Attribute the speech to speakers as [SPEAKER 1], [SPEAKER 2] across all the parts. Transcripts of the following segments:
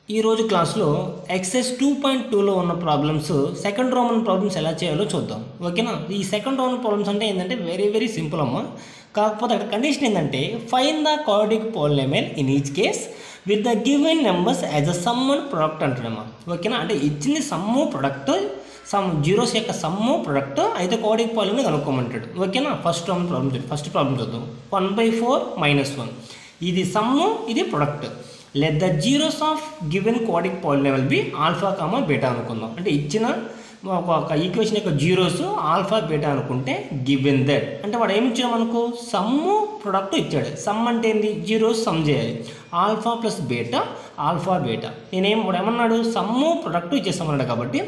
[SPEAKER 1] ఈ రోజు క్లాస్లో ఎక్సైజ్ 2.2లో ఉన్న ప్రాబ్లమ్స్ సెకండ్ రోమన్ ప్రాబ్లమ్స్ ఎలా చేయాలో చూద్దాం. ఓకేనా? ఈ సెకండ్ రోమన్ ప్రాబ్లమ్స్ అంటే ఏంటంటే వెరీ సింపుల్ అమ్మ. కాకపోతే అక్కడ కండిషన్ ఏంటంటే find the quadratic polynomial in each case with the given numbers as a sum and product అంటాడమ్మా. ఓకేనా? అంటే ఇచ్చింది సమ్ము ప్రొడక్ట్, సమ్ జీరోస్ యొక్క సమ్ము ప్రొడక్ట్ అయితే క్వాడ్రాటిక్ పాలినామియల్ కనుక్కోమంటాడు. ఓకేనా? ఫస్ట్ ప్రాబ్లం చూద్దాం. 1/4 - 1 ఇది సమ్ము, ఇది product. Let the zeros of given quadratic polynomial be alpha comma beta అనుకుందాం. అంటే ఇచ్చిన ఒక ఈక్వేషన్ యొక్క జీరోస్ ఆల్ఫా బీటా అనుకుంటే గివెన్ దట్ అంటే వాడు ఏమి ఇచ్చాడు మనకు సమ్ము ప్రొడక్ట్ ఇచ్చాడు. సమ్ అంటే ఏంది? జీరోస్ సమ్ చేయాలి. Alpha plus beta alpha beta. వాడు ఏమన్నాడు? సమ్ము ప్రొడక్ట్ ఇచ్చేస్తామన్నాడు కాబట్టి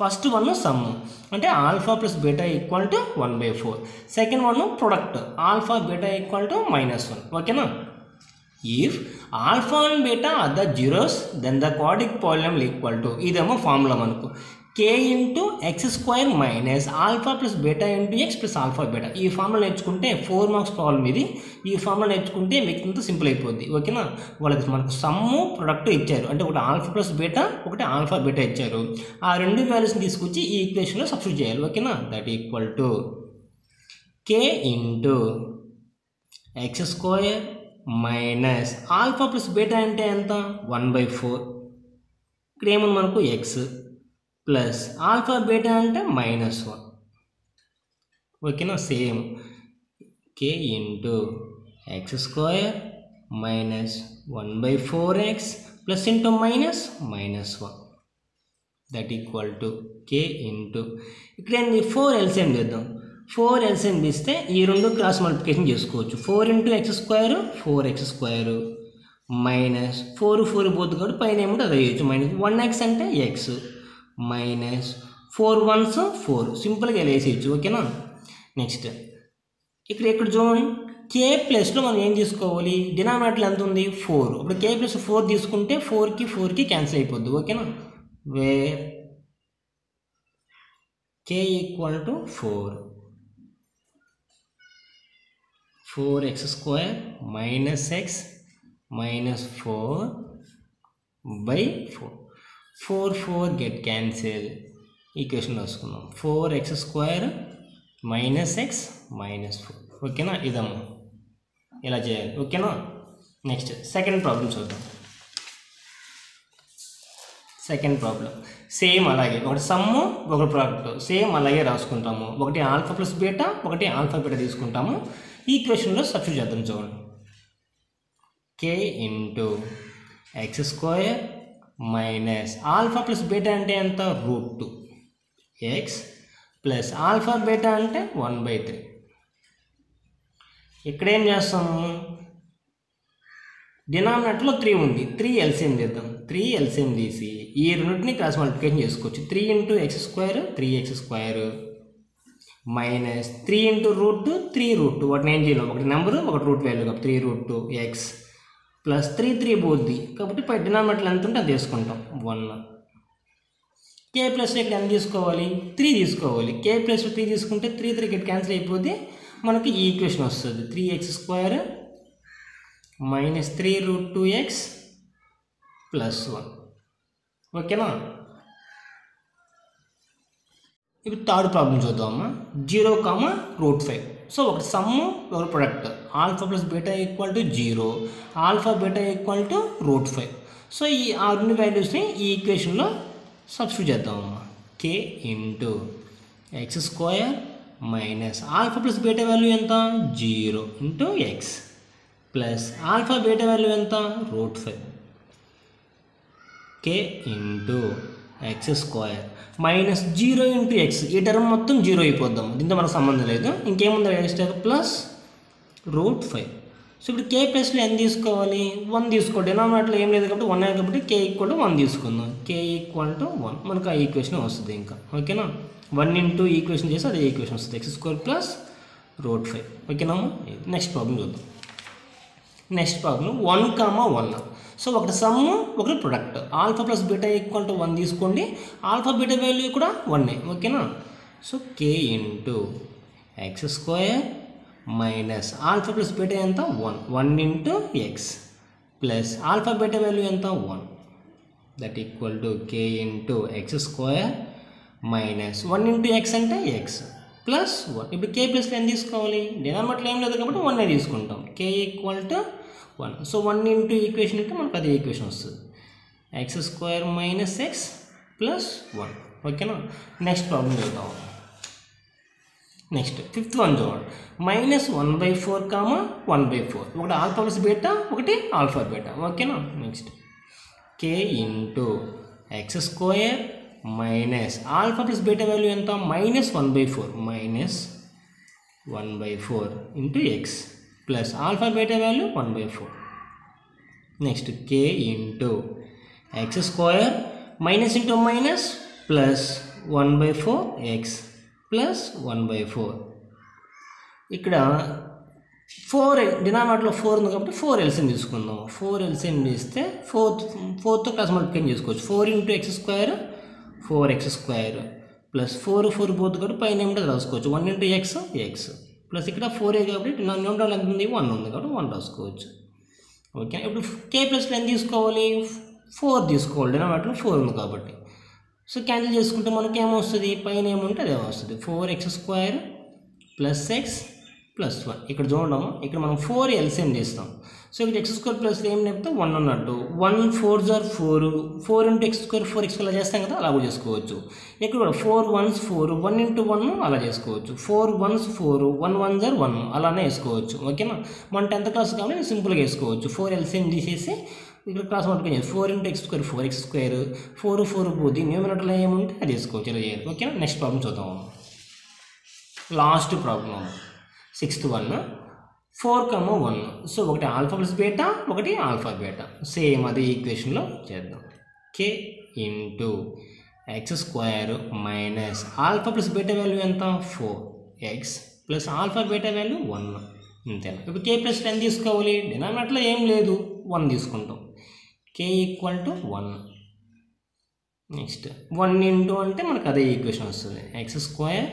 [SPEAKER 1] ఫస్ట్ వన్ సమ్ము అంటే alpha plus beta equal to 1/4. Second one product alpha beta equal to -1. ఓకేనా? If alpha and beta are the zeros, then the quadratic polynomial equal to ఇదేమో formula మనకు k into x square minus alpha plus beta into x plus alpha beta. ఈ formula నేర్చుకుంటే 4 marks problem ఇది. ఈ formula నేర్చుకుంటే మీకు simple అయిపోద్ది. ఓకేనా? వాళ్ళకి మనకు సమ్ము ప్రొడక్ట్ ఇచ్చారు, అంటే ఒకటి ఆల్ఫా ప్లస్ బీటా, ఒకటి ఆల్ఫా బీటా ఇచ్చారు. ఆ రెండు వాల్యూస్ని తీసుకొచ్చి ఈ ఈక్వేషన్లో సబ్స్టిట్యూట్ చేయాలి. ఓకేనా? That equal to k into x square minus alpha plus beta అంటే ఎంత? 1/4. ఇక్కడ ఏముంది మనకు? ఎక్స్ ప్లస్ ఆల్ఫా బీటా అంటే -1. ఓకేనా? Same K into x square minus 1/4x plus into -1 that equal to k into ఇక్కడ ఏంది? 4 ఎల్సిఎం చేద్దాం. 4 ఎల్సిఎం తీస్తే ఈ రెండు క్రాస్ మల్టిప్లికేషన్ చేసుకోవచ్చు. 4 × x² 4x² మైనస్ 4 పోతుంది కాబట్టి పైన ఏముంటే అది వేయచ్చు. -1x అంటే x మైనస్ 4 1s 4 సింపుల్గా ఇలా వేసేయచ్చు. ఓకేనా? నెక్స్ట్ ఇక్కడ చూడండి, కే ప్లస్లో మనం ఏం తీసుకోవాలి? డినామినేటర్ ఎంత ఉంది? 4. ఇప్పుడు కే ప్లస్ 4 తీసుకుంటే 4కి క్యాన్సిల్ అయిపోద్ది. ఓకేనా? Where k equal to 4x² minus x minus 4/4. 4 get cancel. Equation రాసుకుందాం. 4x² minus x minus 4. ఓకేనా? ఇదమ్మా ఇలా చేయాలి. ఓకేనా? నెక్స్ట్ సెకండ్ ప్రాబ్లం చూద్దాం. సెకండ్ ప్రాబ్లం సేమ్ అలాగే ఒకటి సమ్ము ఒకటి ప్రొడక్ట్ సేమ్ అలాగే రాసుకుంటాము. ఒకటి ఆల్ఫా ప్లస్ బీటా, ఒకటి ఆల్ఫా బీటా తీసుకుంటాము. ఈక్వేషన్లో సబ్స్టిట్యూట్ చేద్దాం. చూడండి, k into x² minus alpha plus beta అంటే ఎంత? √2x ప్లస్ ఆల్ఫా బీటా అంటే 1/3. ఇక్కడ ఏం చేస్తాము? డినామినేటర్లో 3 ఉంది. 3 ఎల్సిఎం చేద్దాం. 3 ఎల్సిఎం తీసి ఈ రెండింటిని క్రాస్ మల్టిప్లికేషన్ చేసుకోవచ్చు. 3 × x² 3x² మైనస్ 3 × √2 3√2. వాటిని ఏం చేయాలి? ఒకటి నెంబరు ఒకటి రూట్ వాల్యూ కాబట్టి 3√2x ప్లస్ 3 పోద్ది కాబట్టి పై డినామినేటర్ ఎంత ఉంటే అది తీసుకుంటాం 1. కే ప్లస్ ఇక్కడ ఎంత తీసుకోవాలి? 3 తీసుకోవాలి. కే ప్లస్ 3 తీసుకుంటే 3 ఇక్కడ క్యాన్సిల్ అయిపోతే మనకి ఈ ఈక్వేషన్ వస్తుంది. 3x² minus 3√2x plus 1. ఓకేనా? ఇప్పుడు థర్డ్ ప్రాబ్లం చూద్దామమ్మా. 0, √5. సో ఒకటి సమ్ము ఒకటి product alpha plus beta equal to 0, alpha beta equal to √5. So ఆ రెండు వాల్యూస్ని ఈ ఈక్వేషన్లో సబ్స్టిట్యూట్ చేద్దామమ్మా. K into x² minus alpha plus beta value ఎంత? 0 × x plus alpha beta value ఎంత? √5. K into x² minus 0 × x. ఈ టర్మ్ మొత్తం 0 అయిపోద్దాం. దీంతో మనకు సంబంధం లేదు. ఇంకేముంది? Extra plus √5. సో ఇప్పుడు కే ప్లస్లో ఎంత తీసుకోవాలి? 1 తీసుకోండి. డినామినేటర్లో ఏం లేదు కాబట్టి 1 కాబట్టి కే ఈక్వల్ టు 1 తీసుకుందాం. కే ఈక్వల్ టు 1 మనకు ఆ ఈక్వేషన్ వస్తుంది ఇంకా. ఓకేనా? 1 × ఈక్వేషన్ చేసి అదే ఈక్వేషన్ వస్తుంది. x² plus √5. ఓకేనా? నెక్స్ట్ ప్రాబ్లం చూద్దాం. Next problem 1, 1. సో ఒకటి సమ్ము ఒకటి product alpha plus beta equal to 1 తీసుకోండి. ఆల్ఫా బీటా వాల్యూ కూడా 1. ఓకేనా? So k into x² minus alpha plus beta ఎంత? 1 × x plus alpha beta value ఎంత? 1. That equal to k into x square minus 1 into x అంటే x plus 1. ఇప్పుడు కే plus ఎంత తీసుకోవాలి? డినామినేటర్లో ఏం లేదు కాబట్టి 1 తీసుకుంటాం. K equal to 1. So 1 into equation అంటే మనకు అదే ఈక్వేషన్ వస్తుంది. X square minus x plus 1. ఓకేనా? నెక్స్ట్ ప్రాబ్లం చూద్దాం. నెక్స్ట్ ఫిఫ్త్ వన్ చూడండి. -1/4 1/4. ఒకటి ఆల్ఫా ప్లస్ బీటా, ఒకటి ఆల్ఫా బీటా. ఓకేనా? Next k into x square minus alpha plus beta value ఎంత? -1/4 -1/4 into x plus alpha beta value 1/4. Next k into x square minus into minus plus 1/4 X plus 1/4. ఇక్కడ 4 డినామినేటర్లో 4 ఉంది కాబట్టి 4 LCM తీసుకుందాం. 4 LCM తీస్తే 4తో class multiply చేసుకోవచ్చు. 4 into x square 4x square plus 4 పోతుంది కాబట్టి పైన ఏమిటో రాసుకోవచ్చు. 1 ఇంటూ ఎక్స్ ఎక్స్ ప్లస్ ఇక్కడ 4a కాబట్టి న్యూమరేటర్ ఎంత ఉంది? 1 ఉంది కాబట్టి 1 రాసుకోవచ్చు. ఓకే. ఇప్పుడు కే ప్లస్ ఎంత తీసుకోవాలి? 4 తీసుకోవాలి. డినామినేటర్లో 4 ఉంది కాబట్టి. సో క్యాన్సిల్ చేసుకుంటే మనకి ఏమొస్తుంది? పైన ఏముంటే అదే వస్తుంది. 4x square plus X plus 1. ఇక్కడ చూడము, ఇక్కడ మనం 4 ఎల్సిఎం తీస్తాం. సో ఇక్కడ ఎక్స్ స్క్వేర్ ప్లస్ ఏం చెప్తే 1 ఉన్నట్టు. 1 4 * 4 4 ఇంటూ ఎక్స్ స్క్వేర్ 4x అలా చేస్తాం కదా, అలా కూడా చేసుకోవచ్చు. ఇక్కడ కూడా 4 1s 4 1 ఇంటూ 1 అలా చేసుకోవచ్చు. 4 1s 4 1 1s 1 అలానే వేసుకోవచ్చు. ఓకేనా? మన 10th క్లాస్ కాబట్టి సింపుల్గా వేసుకోవచ్చు. 4 ఎల్సిఎం తీసేసి ఇక్కడ క్లాస్ మల్టిప్లై చేసి 4 into x square 4x square 4 పోతే న్యూమరేటర్లో ఏముంటే అది వేసుకోవచ్చు. ఇలా చేయాలి. ఓకేనా? నెక్స్ట్ ప్రాబ్లం చూద్దాం. Last problem 6th one 4, 1. So ఒకటి ఆల్ఫా ప్లస్ బీటా, ఒకటి ఆల్ఫా బీటా. సేమ్ అదే ఈక్వేషన్లో చేద్దాం. K into x square minus alpha plus beta value ఎంత? 4x plus alpha beta value 1. అంతేనా? ఇప్పుడు కే ప్లస్ 10 తీసుకోవాలి. డినామినేటర్లో ఏం లేదు, 1 తీసుకుంటాం. K equal to 1. Next 1 into అంటే మనకు అదే ఈక్వేషన్ వస్తుంది. X square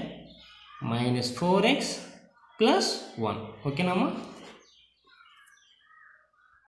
[SPEAKER 1] minus 4x plus 1. ఓకేనమ్మా?